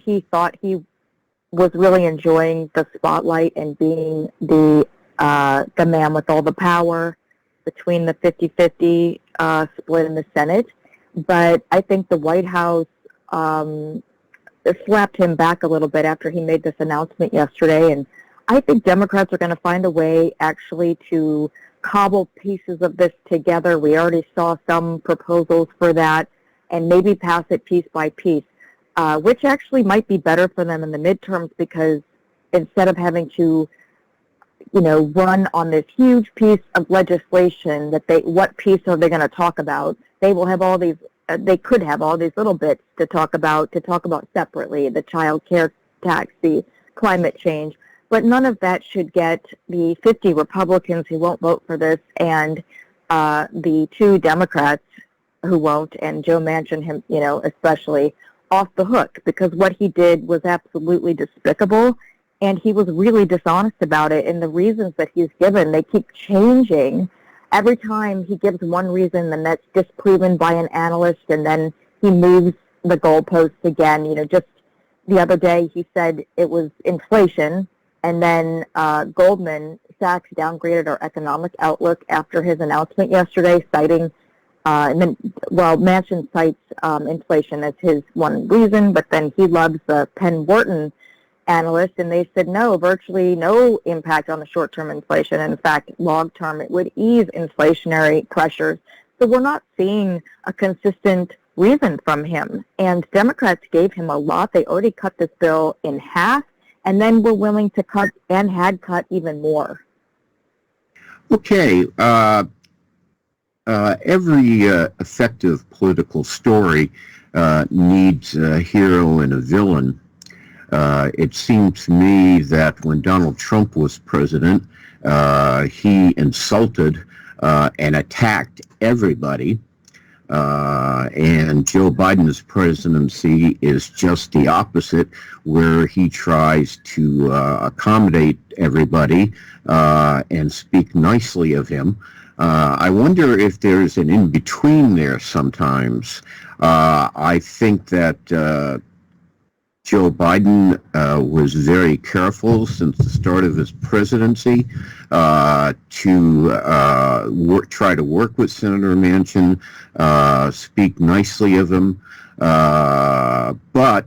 he thought he was really enjoying the spotlight and being the man with all the power between the 50-50 split in the Senate. But I think the White House slapped him back a little bit after he made this announcement yesterday. And I think Democrats are going to find a way actually to cobble pieces of this together. We already saw some proposals for that, and maybe pass it piece by piece, which actually might be better for them in the midterms, because instead of having to, run on this huge piece of legislation what piece are they going to talk about? They will have all these, they could have all these little bits to talk about separately, the child care tax, the climate change, but none of that should get the 50 Republicans who won't vote for this and the 2 Democrats who won't, and Joe Manchin, especially, off the hook, because what he did was absolutely despicable, and he was really dishonest about it. And the reasons that he's given, they keep changing. Every time he gives one reason, then that's disproven by an analyst, and then he moves the goalposts again. Just the other day he said it was inflation, and then Goldman Sachs downgraded our economic outlook after his announcement yesterday, citing Manchin cites inflation as his one reason, but then he loves the Penn Wharton analyst, and they said no, virtually no impact on the short-term inflation. In fact, long-term, it would ease inflationary pressures. So we're not seeing a consistent reason from him. And Democrats gave him a lot. They already cut this bill in half, and then were willing to cut and had cut even more. Okay. Every effective political story needs a hero and a villain. It seems to me that when Donald Trump was president, he insulted and attacked everybody. And Joe Biden's presidency is just the opposite, where he tries to accommodate everybody and speak nicely of him. I wonder if there's an in-between there sometimes. I think that Joe Biden was very careful since the start of his presidency to try to work with Senator Manchin, speak nicely of him, but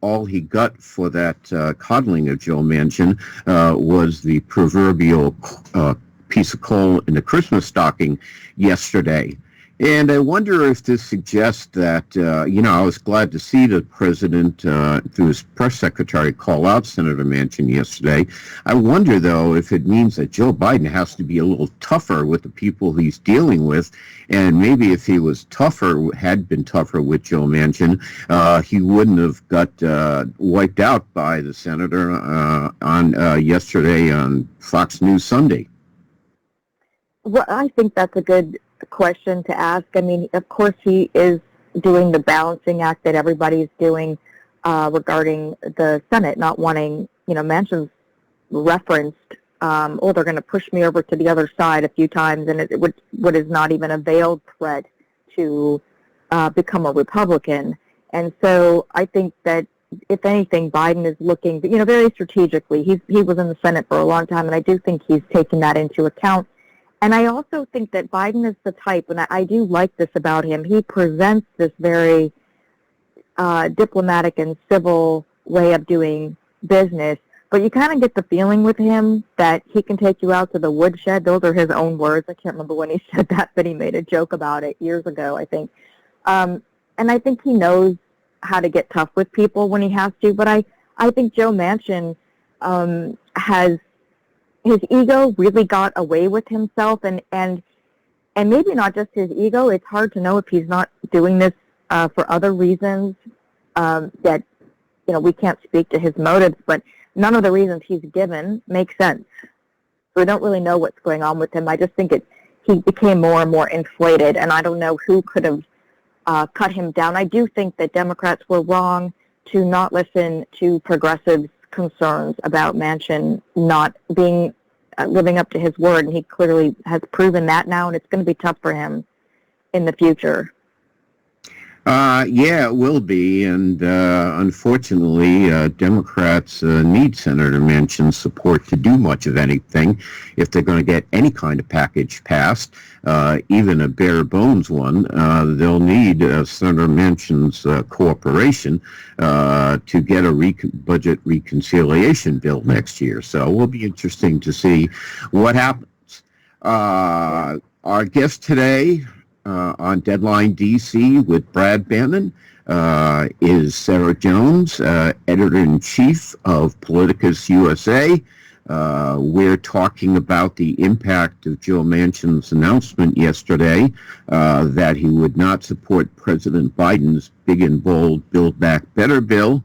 all he got for that coddling of Joe Manchin was the proverbial piece of coal in the Christmas stocking yesterday. And I wonder if this suggests that, I was glad to see the president, through his press secretary, call out Senator Manchin yesterday. I wonder, though, if it means that Joe Biden has to be a little tougher with the people he's dealing with. And maybe if he was had been tougher with Joe Manchin, he wouldn't have got wiped out by the senator on yesterday on Fox News Sunday. Well, I think that's a good question to ask. I mean, of course, he is doing the balancing act that everybody's doing regarding the Senate not wanting, Manchin's referenced, they're going to push me over to the other side a few times, and what is not even a veiled threat to become a Republican. And so I think that, if anything, Biden is looking, very strategically. He was in the Senate for a long time, and I do think he's taken that into account. And I also think that Biden is the type, and I do like this about him, he presents this very diplomatic and civil way of doing business, but you kind of get the feeling with him that he can take you out to the woodshed. Those are his own words. I can't remember when he said that, but he made a joke about it years ago, I think. And I think he knows how to get tough with people when he has to, but I think Joe Manchin has... his ego really got away with himself, and maybe not just his ego. It's hard to know if he's not doing this for other reasons that, we can't speak to his motives, but none of the reasons he's given make sense. So we don't really know what's going on with him. I just think he became more and more inflated, and I don't know who could have cut him down. I do think that Democrats were wrong to not listen to progressives' concerns about Manchin not being living up to his word, and he clearly has proven that now, and it's going to be tough for him in the future. Yeah, it will be, and unfortunately, Democrats need Senator Manchin's support to do much of anything if they're going to get any kind of package passed, even a bare bones one. They'll need Senator Manchin's cooperation to get a budget reconciliation bill next year. So it will be interesting to see what happens. Our guest today on Deadline DC with Brad Bannon is Sarah Jones, editor-in-chief of Politicus USA. We're talking about the impact of Joe Manchin's announcement yesterday that he would not support President Biden's big and bold Build Back Better bill.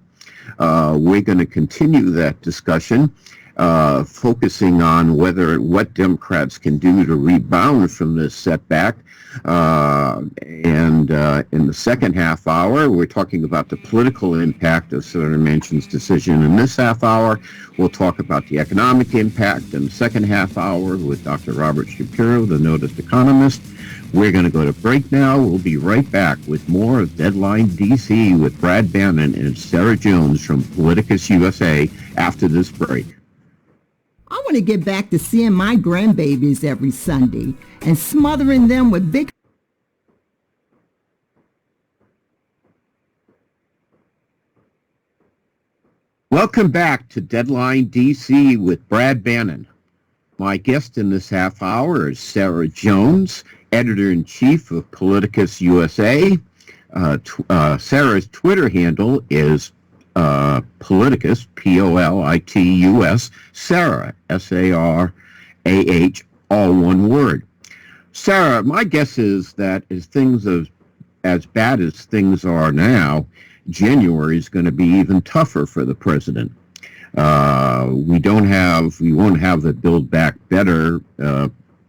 We're going to continue that discussion, focusing on what Democrats can do to rebound from this setback. And in the second half hour, we're talking about the political impact of Senator Manchin's decision. In this half hour, we'll talk about the economic impact. In the second half hour with Dr. Robert Shapiro, the noted economist. We're going to go to break now. We'll be right back with more of Deadline DC with Brad Bannon and Sarah Jones from Politicus USA after this break. I want to get back to seeing my grandbabies every Sunday and smothering them with big... Welcome back to Deadline DC with Brad Bannon. My guest in this half hour is Sarah Jones, editor-in-chief of Politicus USA. Sarah's Twitter handle is Politicus, Politus, Sarah, Sarah, all one word. Sarah, my guess is that as bad as things are now, January is going to be even tougher for the president. We won't have the Build Back Better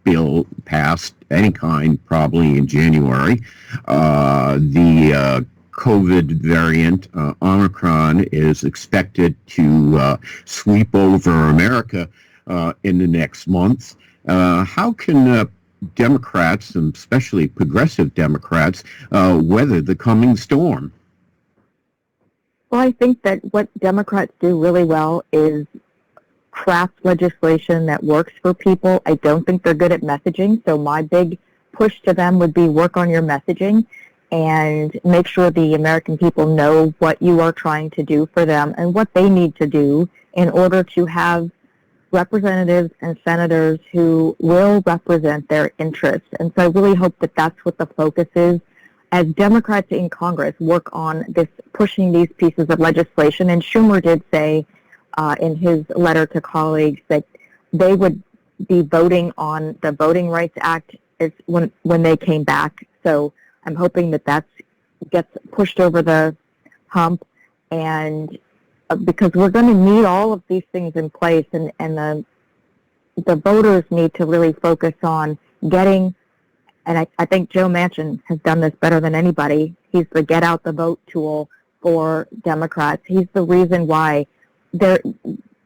bill passed any kind probably in January. The COVID variant, Omicron, is expected to sweep over America in the next month. How can Democrats, and especially progressive Democrats, weather the coming storm? Well, I think that what Democrats do really well is craft legislation that works for people. I don't think they're good at messaging, so my big push to them would be work on your messaging and make sure the American people know what you are trying to do for them and what they need to do in order to have representatives and senators who will represent their interests. And so I really hope that that's what the focus is as Democrats in Congress work on this, pushing these pieces of legislation. And Schumer did say in his letter to colleagues that they would be voting on the Voting Rights Act when they came back. So I'm hoping that gets pushed over the hump, and because we're going to need all of these things in place, and the voters need to really focus on getting, and I think Joe Manchin has done this better than anybody. He's the get out the vote tool for Democrats. He's the reason why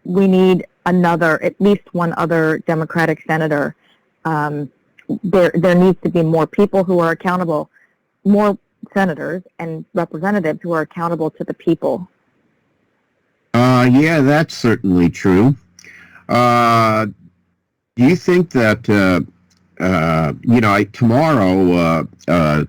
we need at least one other Democratic senator. There needs to be more people who are accountable, more senators and representatives who are accountable to the people. Yeah, that's certainly true. Do you think that, tomorrow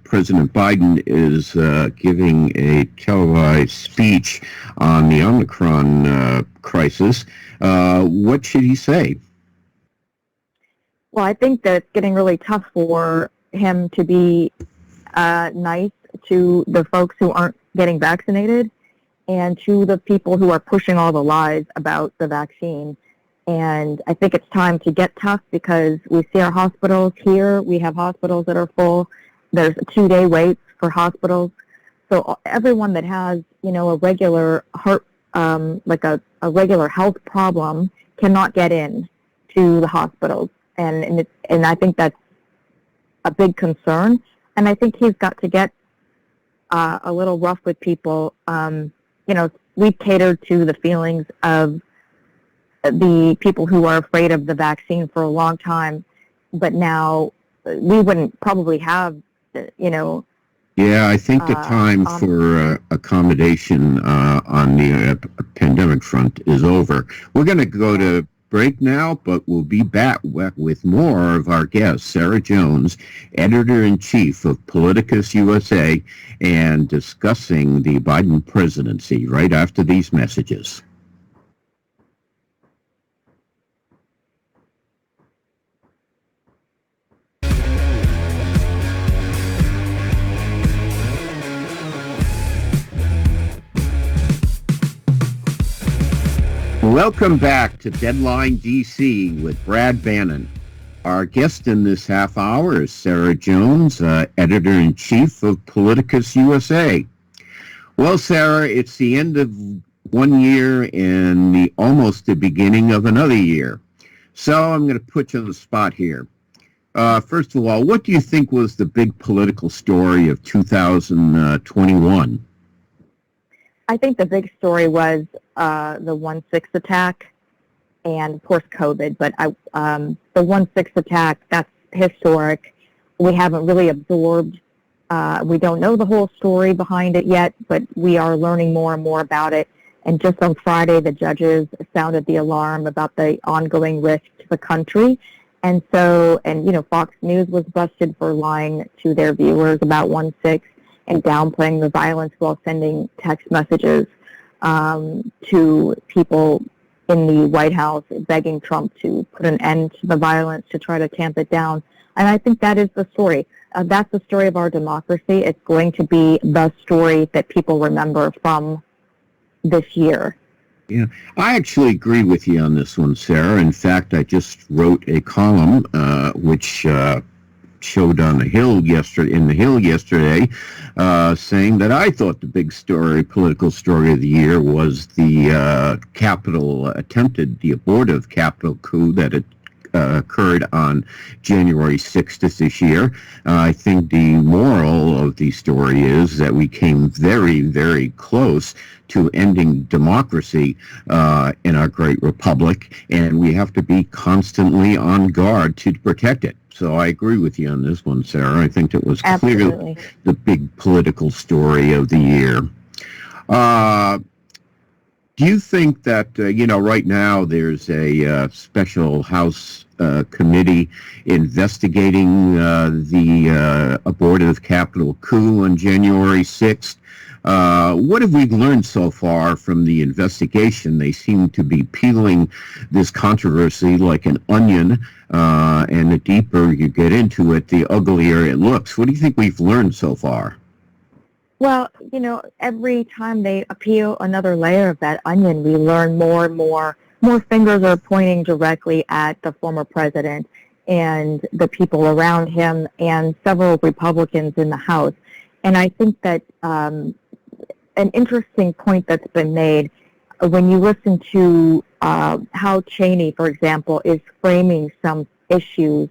President Biden is giving a televised speech on the Omicron crisis. What should he say? Well, I think that it's getting really tough for him to be nice to the folks who aren't getting vaccinated and to the people who are pushing all the lies about the vaccine. And I think it's time to get tough because we see our hospitals here. We have hospitals that are full. There's a 2-day wait for hospitals. So everyone that has, a regular heart, like a regular health problem cannot get in to the hospitals. And I think that's a big concern. And I think he's got to get a little rough with people. We've catered to the feelings of the people who are afraid of the vaccine for a long time, but now we wouldn't probably have, Yeah, I think the time On for accommodation on the pandemic front is over. We're going to go yeah. to break now, but we'll be back with more of our guest, Sarah Jones, editor-in-chief of Politicus USA, and discussing the Biden presidency right after these messages. Welcome back to Deadline DC with Brad Bannon. Our guest in this half hour is Sarah Jones, editor-in-chief of Politicus USA. Well, Sarah, it's the end of one year and almost the beginning of another year. So I'm going to put you on the spot here. First of all, what do you think was the big political story of 2021? I think the big story was the 1/6 attack, and of course COVID. But the 1/6 attack, that's historic. We haven't really absorbed. We don't know the whole story behind it yet, but we are learning more and more about it. And just on Friday, the judges sounded the alarm about the ongoing risk to the country. And so, Fox News was busted for lying to their viewers about 1/6 and downplaying the violence while sending text messages to people in the White House begging Trump to put an end to the violence, to try to tamp it down. And I think that is the story. That's the story of our democracy. It's going to be the story that people remember from this year. Yeah, I actually agree with you on this one, Sarah. In fact, I just wrote a column which showed on the Hill yesterday, saying that I thought the big story, political story of the year, was the abortive Capitol coup that occurred on January 6th of this year. I think the moral of the story is that we came very, very close to ending democracy in our great republic, and we have to be constantly on guard to protect it. So I agree with you on this one, Sarah. I think it was clearly the big political story of the year. Do you think that, right now there's a special House committee investigating the abortive Capitol coup on January 6th? What have we learned so far from the investigation? They seem to be peeling this controversy like an onion, and the deeper you get into it, the uglier it looks. What do you think we've learned so far? Well, every time they peel another layer of that onion, we learn more and more. More fingers are pointing directly at the former president and the people around him and several Republicans in the House. And I think that an interesting point that's been made, when you listen to how Cheney, for example, is framing some issues,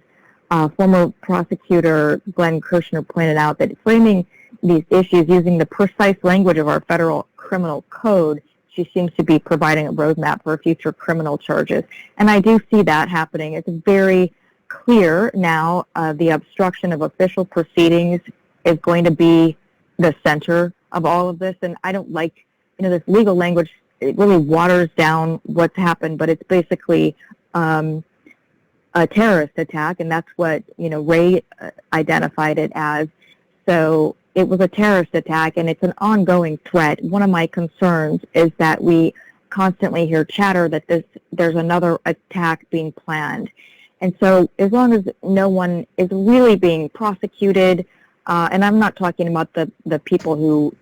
former prosecutor Glenn Kirshner pointed out that framing these issues using the precise language of our federal criminal code, she seems to be providing a roadmap for future criminal charges. And I do see that happening. It's very clear now the obstruction of official proceedings is going to be the center of all of this. And I don't like, this legal language. It really waters down what's happened, but it's basically a terrorist attack, and that's what, Ray identified it as. So it was a terrorist attack, and it's an ongoing threat. One of my concerns is that we constantly hear chatter that there's another attack being planned. And so as long as no one is really being prosecuted, and I'm not talking about the people who,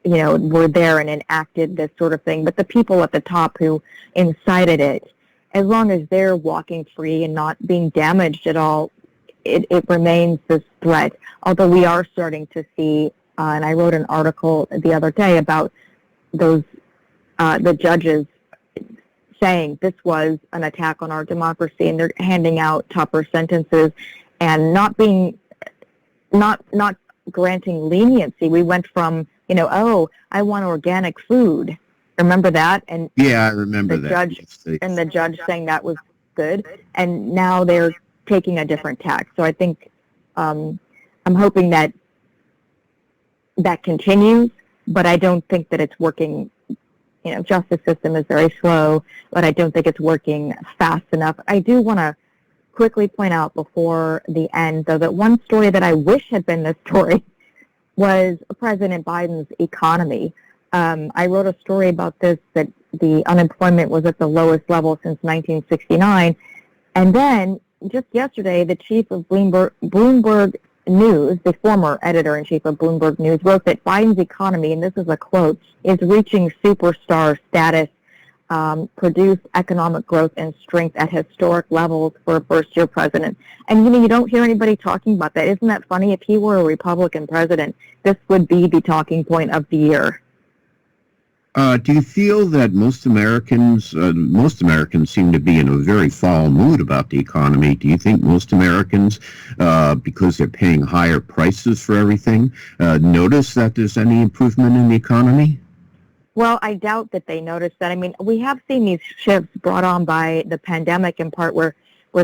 were there and enacted this sort of thing, but the people at the top who incited it, as long as they're walking free and not being damaged at all, it remains this threat. Although we are starting to see, and I wrote an article the other day about those the judges saying this was an attack on our democracy, and they're handing out tougher sentences and not granting leniency. We went from I want organic food. Remember that? And yeah, I remember that. The judge saying that was good, and now they're taking a different tack. So I think I'm hoping that that continues, but I don't think that it's working. Justice system is very slow, but I don't think it's working fast enough. I do want to quickly point out before the end, though, that one story that I wish had been this story was President Biden's economy. I wrote a story about this, that the unemployment was at the lowest level since 1969. And then just yesterday, the chief of Bloomberg News, the former editor-in-chief of Bloomberg News, wrote that Biden's economy, and this is a quote, is reaching superstar status, produced economic growth and strength at historic levels for a first-year president. And, you don't hear anybody talking about that. Isn't that funny? If he were a Republican president, this would be the talking point of the year. Do you feel that most Americans seem to be in a very foul mood about the economy? Do you think most Americans, because they're paying higher prices for everything, notice that there's any improvement in the economy? Well, I doubt that they notice that. I mean, we have seen these shifts brought on by the pandemic, in part where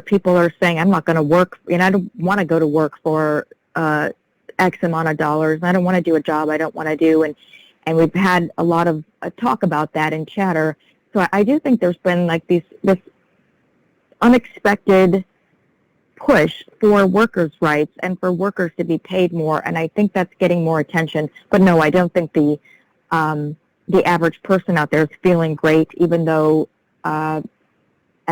people are saying, I'm not going to work, I don't want to go to work for X amount of dollars. I don't want to do a job I don't want to do. And we've had a lot of talk about that and chatter. So I do think there's been like this unexpected push for workers' rights and for workers to be paid more. And I think that's getting more attention. But no, I don't think the average person out there is feeling great, even though I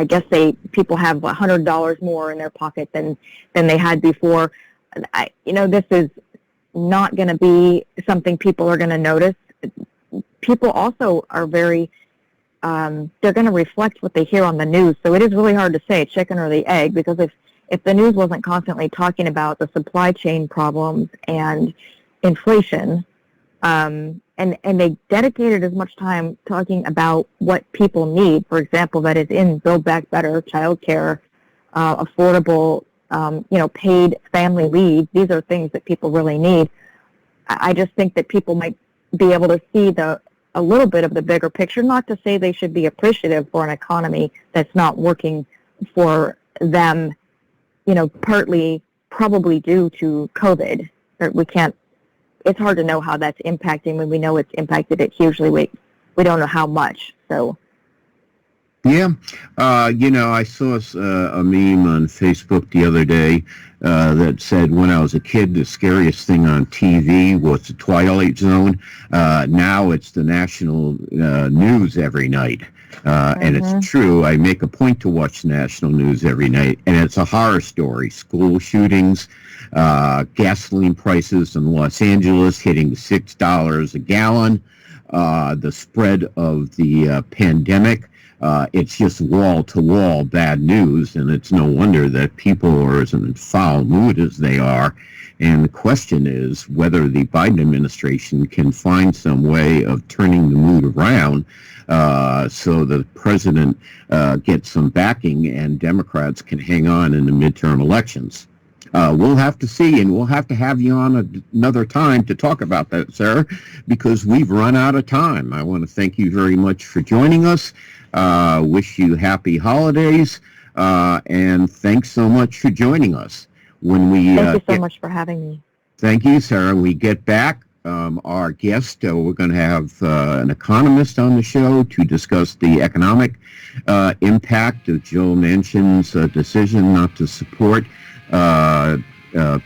guess people have $100 more in their pocket than they had before. This is not going to be something people are going to notice. People also are very, they're going to reflect what they hear on the news. So it is really hard to say chicken or the egg, because if the news wasn't constantly talking about the supply chain problems and inflation, and they dedicated as much time talking about what people need, for example, that is in Build Back Better, child care, affordable, paid family leave. These are things that people really need. I just think that people might be able to see a little bit of the bigger picture, not to say they should be appreciative for an economy that's not working for them, partly probably due to COVID. It's hard to know how that's impacting when we know it's impacted it hugely. We don't know how much, so. Yeah. I saw a meme on Facebook the other day that said, when I was a kid, the scariest thing on TV was the Twilight Zone. Now it's the national news every night. And it's true. I make a point to watch national news every night, and it's a horror story. School shootings, gasoline prices in Los Angeles hitting $6 a gallon, the spread of the pandemic. It's just wall-to-wall bad news, and it's no wonder that people are as in foul mood as they are. And the question is whether the Biden administration can find some way of turning the mood around so the president gets some backing and Democrats can hang on in the midterm elections. We'll have to see, and we'll have to have you on another time to talk about that, Sarah, because we've run out of time. I want to thank you very much for joining us. Wish you happy holidays, and thanks so much for joining us. Thank you so much for having me. Thank you, Sarah. When we get back, our guest, we're going to have an economist on the show to discuss the economic impact of Joe Manchin's decision not to support